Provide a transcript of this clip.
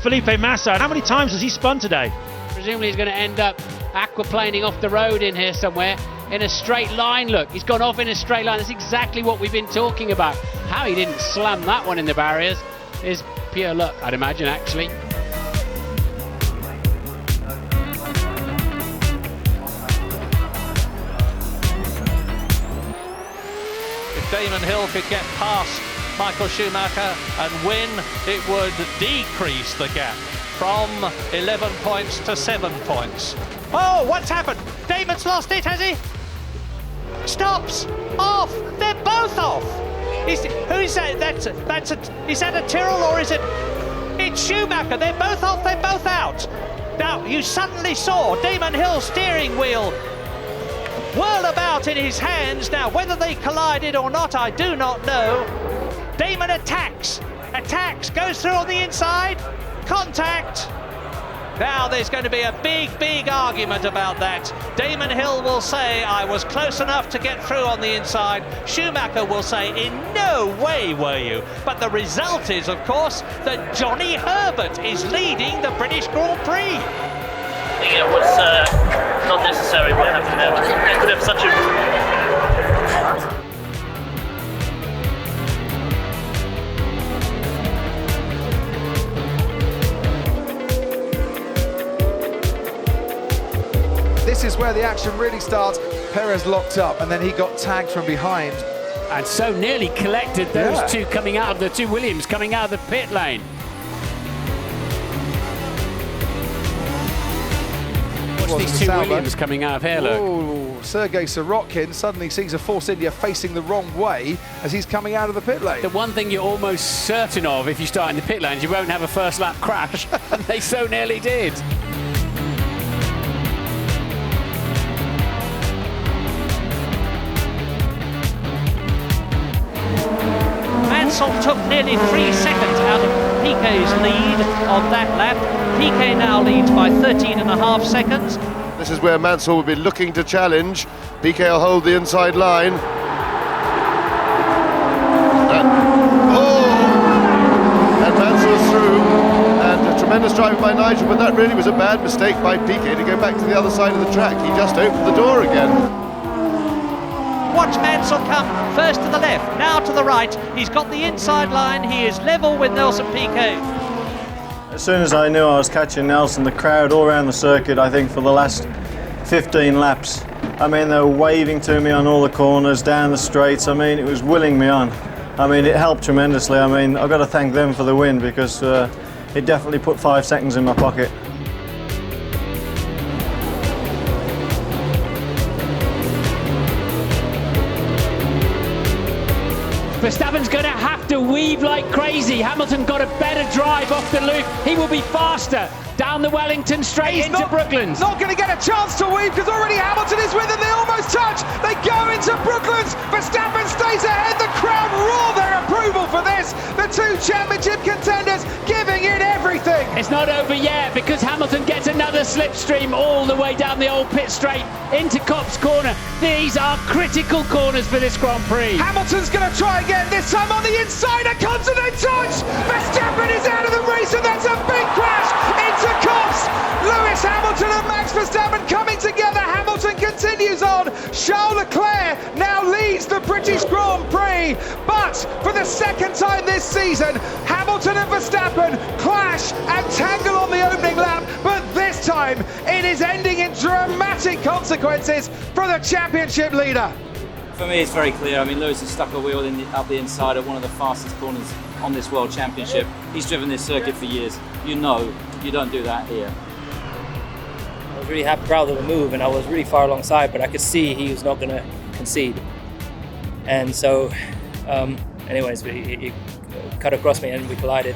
Felipe Massa, and how many times has he spun today? Presumably he's going to end up aquaplaning off the road in here somewhere in a straight line. Look, he's gone off in a straight line. That's exactly what we've been talking about. How he didn't slam that one in the barriers is pure luck, I'd imagine, actually. If Damon Hill could get past Michael Schumacher and win, it would decrease the gap from 11 points to 7 points. Oh, what's happened? Damon's lost it, has he? Stops! Off! They're both off! Who is that? Is that a Tyrrell or is it? It's Schumacher. They're both off. They're both out. Now you suddenly saw Damon Hill's steering wheel whirl about in his hands. Now whether they collided or not, I do not know. Damon attacks, goes through on the inside. Contact. Now there's going to be a big argument about that. Damon Hill will say, I was close enough to get through on the inside. Schumacher will say, in no way were you. But the result is, of course, that Johnny Herbert is leading the British Grand Prix. I think it was not necessary what happened there. It could have such a... This is where the action really starts. Perez locked up and then he got tagged from behind. And so nearly collected those two coming out of the two Williams coming out of the pit lane. Watch these two Williams coming out of here, look. Ooh, Sergei Sorokin suddenly sees a Force India facing the wrong way as he's coming out of the pit lane. The one thing you're almost certain of if you start in the pit lane is you won't have a first lap crash, and they so nearly did. Mansell took nearly 3 seconds out of Piquet's lead on that lap. Piquet now leads by 13.5 seconds. This is where Mansell will be looking to challenge. Piquet will hold the inside line. And Mansell's through. And a tremendous driving by Nigel, but that really was a bad mistake by Piquet to go back to the other side of the track. He just opened the door again. Watch Mansell come first to the left, now to the right. He's got the inside line. He is level with Nelson Piquet. As soon as I knew I was catching Nelson, the crowd all around the circuit, I think for the last 15 laps, I mean, they were waving to me on all the corners, down the straights. I mean, it was willing me on. I mean, it helped tremendously. I mean, I've got to thank them for the win because it definitely put 5 seconds in my pocket. Verstappen's going to have to weave like crazy. Hamilton got a better drive off the loop. He will be faster down the Wellington straight into Brooklands. Not going to get a chance to weave because already Hamilton is with him. They almost touch. They go into Brooklands. Verstappen stays ahead. The crowd roar their approval for this. The two championship contenders giving it everything. It's not over yet because Hamilton gets another slipstream all the way down the old pit straight into Copse Corner. These are critical corners for this Grand Prix. Hamilton's going to try again, this time on the inside, a continent touch! Verstappen is out of the race and that's a big crash into Copse! Lewis Hamilton and Max Verstappen coming together. Hamilton continues on. Charles Leclerc now leads the British Grand Prix, but for the second time this season, Hamilton and Verstappen clash and tangle on the opening lap, but this time it is ending in dramatic consequences for the championship leader. For me, it's very clear. I mean, Lewis has stuck a wheel up the inside of one of the fastest corners on this World Championship. He's driven this circuit for years. You know, you don't do that here. I was really proud of the move, and I was really far alongside, but I could see he was not going to concede. And so, anyways, he cut across me and we collided.